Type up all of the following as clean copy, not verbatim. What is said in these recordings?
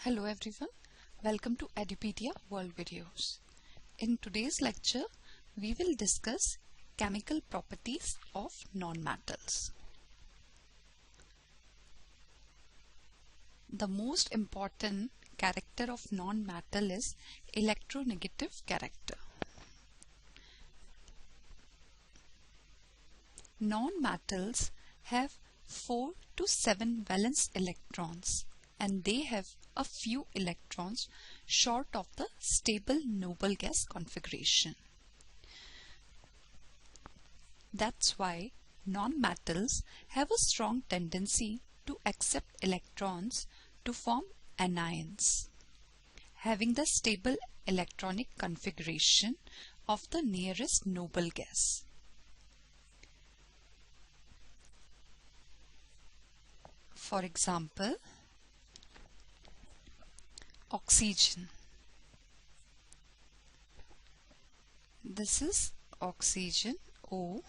Hello everyone, welcome to Edupedia World Videos. In today's lecture, we will discuss chemical properties of nonmetals. The most important character of nonmetal is electronegative character. Nonmetals have 4 to 7 valence electrons and they have a few electrons short of the stable noble gas configuration. That's why nonmetals have a strong tendency to accept electrons to form anions, having the stable electronic configuration of the nearest noble gas. For example, oxygen. This is oxygen O.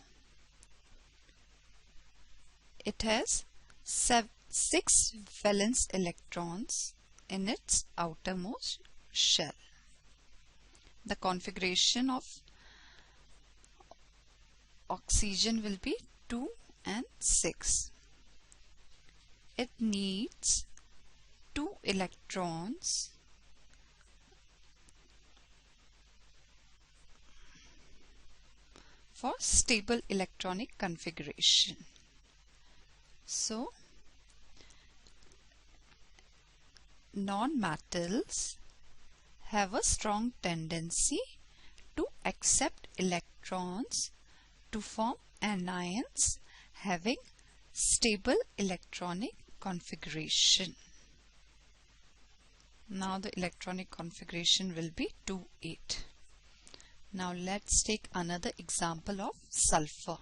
It has 6 valence electrons in its outermost shell. The configuration of oxygen will be 2 and 6. It needs 2 electrons for stable electronic configuration. So, nonmetals have a strong tendency to accept electrons to form anions having stable electronic configuration. Now the electronic configuration will be 2,8. Now let's take another example of sulfur.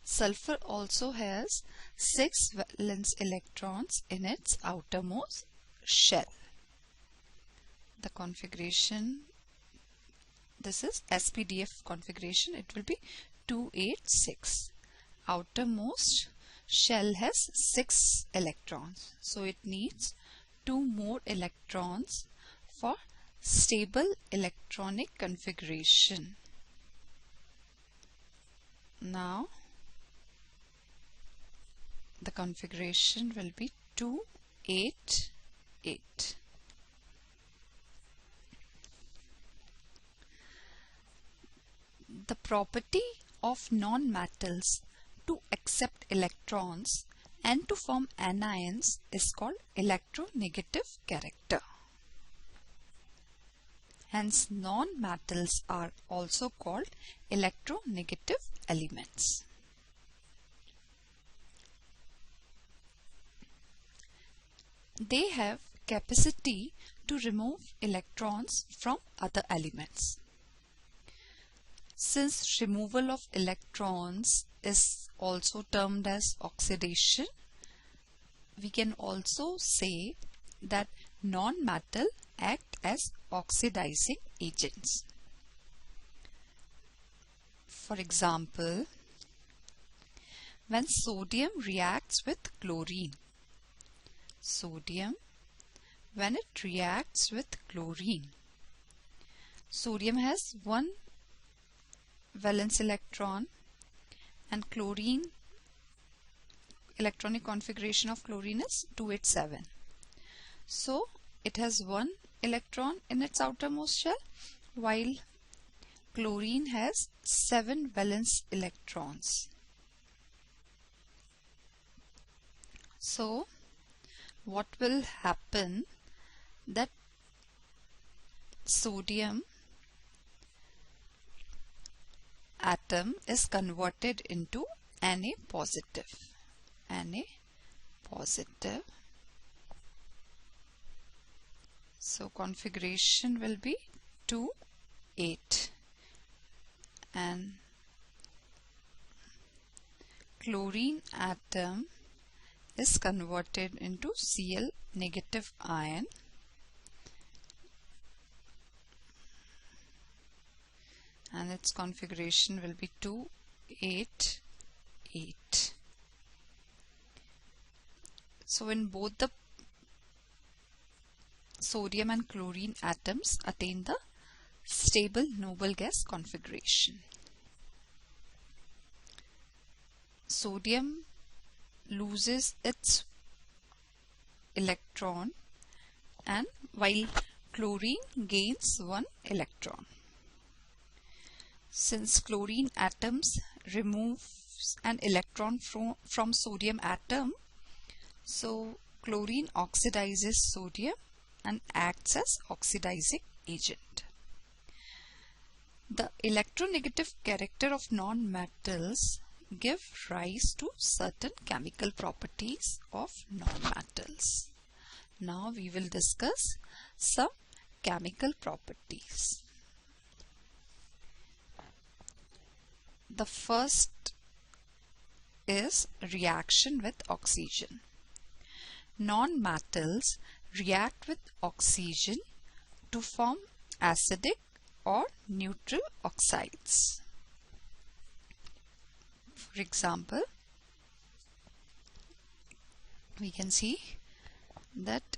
Sulfur also has 6 valence electrons in its outermost shell. The configuration, this is SPDF configuration, it will be 2,8,6. Outermost shell has 6 electrons, so it needs 2 more electrons for stable electronic configuration. Now the configuration will be 2,8,8. The property of nonmetals to accept electrons and to form anions is called electronegative character. Hence, nonmetals are also called electronegative elements. They have capacity to remove electrons from other elements. Since removal of electrons is also termed as oxidation, we can also say that nonmetal act as oxidizing agents. For example, when sodium reacts with chlorine, when it reacts with chlorine, sodium has 1 valence electron and chlorine, electronic configuration of chlorine is 2,8,7. So it has 1 electron in its outermost shell while chlorine has 7 valence electrons. So what will happen, that sodium atom is converted into Na positive. So configuration will be 2,8 and chlorine atom is converted into Cl negative ion and its configuration will be 2,8,8. So in both the sodium and chlorine atoms attain the stable noble gas configuration. Sodium loses its electron, and while chlorine gains one electron. Since chlorine atoms removes an electron from sodium atom, so chlorine oxidizes sodium and acts as oxidizing agent. The electronegative character of non-metals give rise to certain chemical properties of non-metals. Now we will discuss some chemical properties. The first is reaction with oxygen. Non-metals react with oxygen to form acidic or neutral oxides. For example, we can see that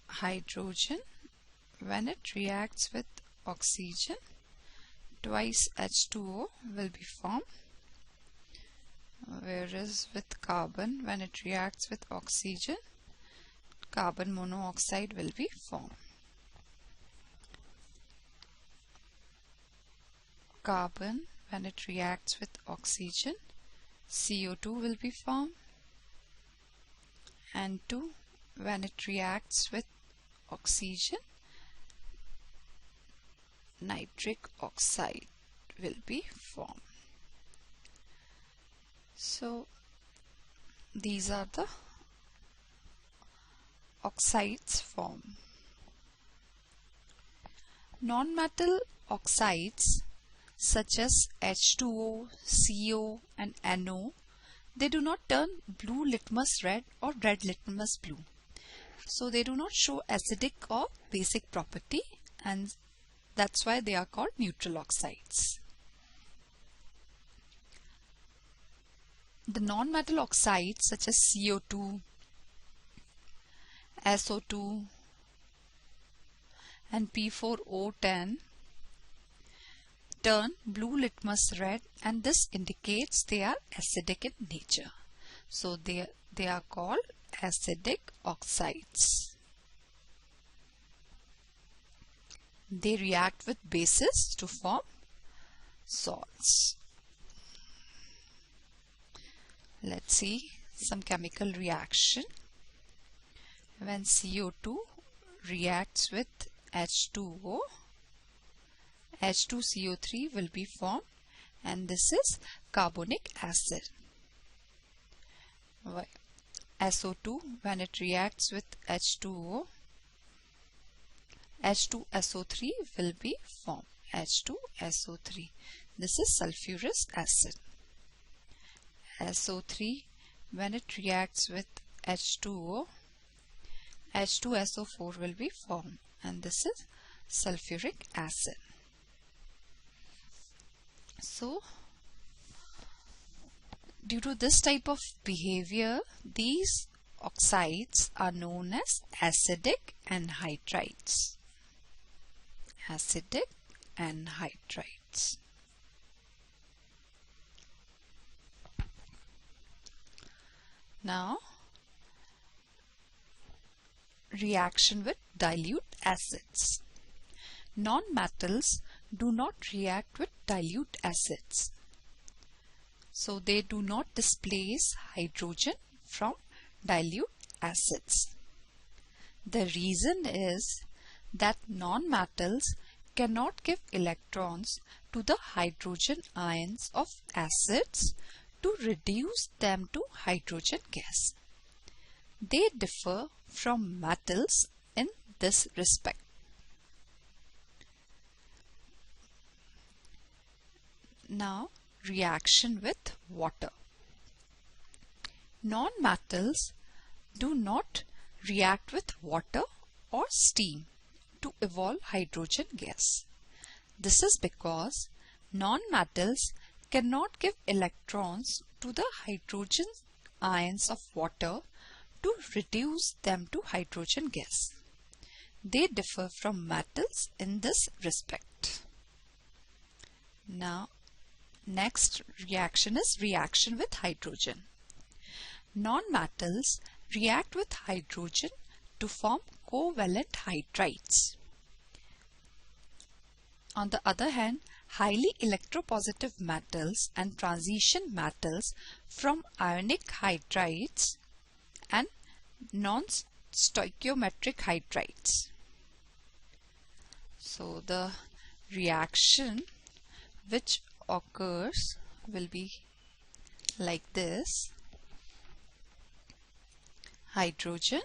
hydrogen, when it reacts with oxygen, twice H2O will be formed, whereas with carbon, when it reacts with oxygen, carbon monoxide will be formed. Carbon, when it reacts with oxygen, CO2 will be formed, and when it reacts with oxygen, nitric oxide will be formed. So these are the oxides formed. Non-metal oxides such as H2O, CO and NO, they do not turn blue litmus red or red litmus blue. So they do not show acidic or basic property, and that's why they are called neutral oxides. The non-metal oxides such as CO2, SO2 and P4O10 turn blue litmus red, and this indicates they are acidic in nature. So they are called acidic oxides. They react with bases to form salts. Let's see some chemical reaction. When CO2 reacts with H2O, H2CO3 will be formed, and this is carbonic acid. SO2, when it reacts with H2O, H2SO3 will be formed, H2SO3. This is sulfurous acid. SO3, when it reacts with H2O, H2SO4 will be formed, and this is sulfuric acid. So due to this type of behavior, these oxides are known as acidic anhydrides. Acidic anhydrides. Now, reaction with dilute acids. Non-metals do not react with dilute acids. So they do not displace hydrogen from dilute acids. The reason is that non-metals cannot give electrons to the hydrogen ions of acids to reduce them to hydrogen gas. They differ from metals in this respect. Now, reaction with water. Non-metals do not react with water or steam to evolve hydrogen gas. This is because non-metals cannot give electrons to the hydrogen ions of water to reduce them to hydrogen gas. They differ from metals in this respect. Now, next reaction is reaction with hydrogen. Non-metals react with hydrogen to form covalent hydrides. On the other hand, highly electropositive metals and transition metals from ionic hydrides and non-stoichiometric hydrides. So the reaction which occurs will be like this. Hydrogen,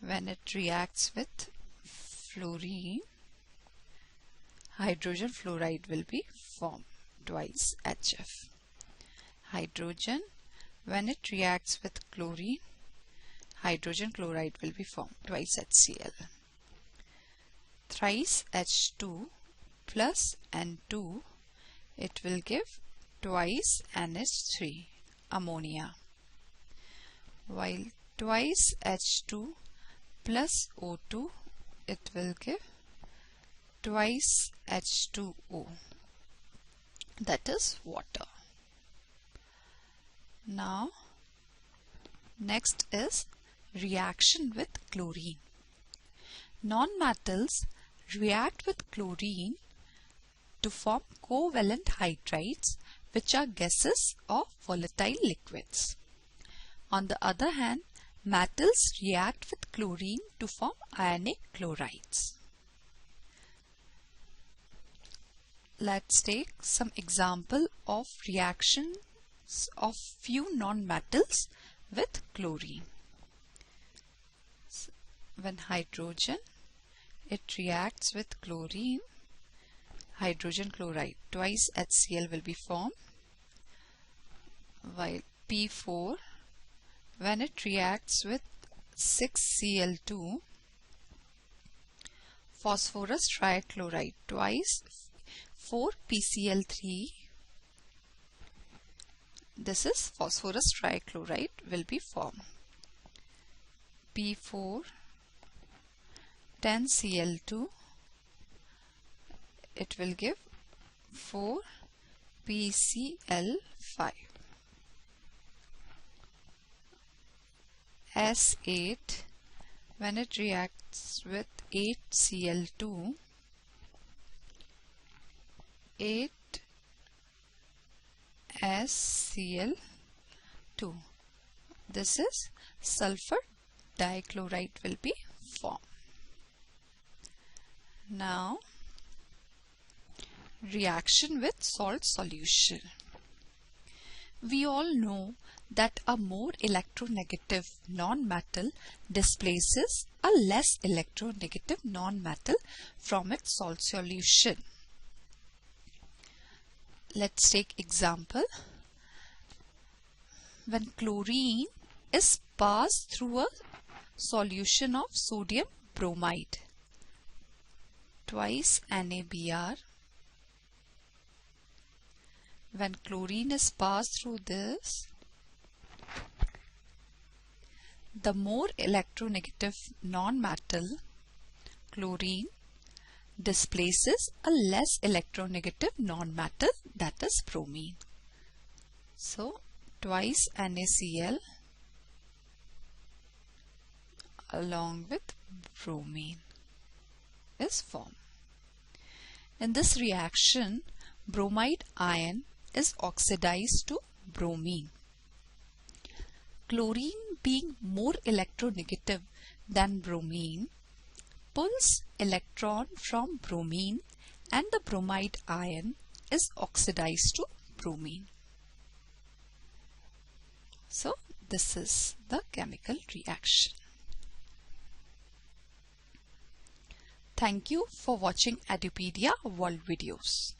when it reacts with fluorine, hydrogen fluoride will be formed, twice HF. Hydrogen, when it reacts with chlorine, hydrogen chloride will be formed, twice HCl. Thrice H2 plus N2, it will give twice NH3, ammonia. While twice H2 plus O2, it will give twice H2O, that is water. Now, next is reaction with chlorine. Non-metals react with chlorine to form covalent hydrides, which are gases or volatile liquids. On the other hand, metals react with chlorine to form ionic chlorides. Let's take some example of reactions of few non-metals with chlorine. When hydrogen, it reacts with chlorine, hydrogen chloride, twice HCl will be formed, while P4, when it reacts with 6Cl2, phosphorus trichloride, twice 4PCl3, this is phosphorus trichloride will be formed. P4, 10Cl2, it will give 4PCl5. S8, when it reacts with 8Cl2, 8SCl2, this is sulfur dichloride will be formed. Now, reaction with salt solution. We all know that a more electronegative non-metal displaces a less electronegative non-metal from its salt solution. Let's take example. When chlorine is passed through a solution of sodium bromide, twice NaBr, when chlorine is passed through this, the more electronegative non-metal, chlorine, displaces a less electronegative non-metal, that is bromine. So, twice NaCl along with bromine is formed. In this reaction, bromide ion is oxidized to bromine. Chlorine, being more electronegative than bromine, pulls electron from bromine and the bromide ion is oxidized to bromine. So, this is the chemical reaction. Thank you for watching Edupedia World Videos.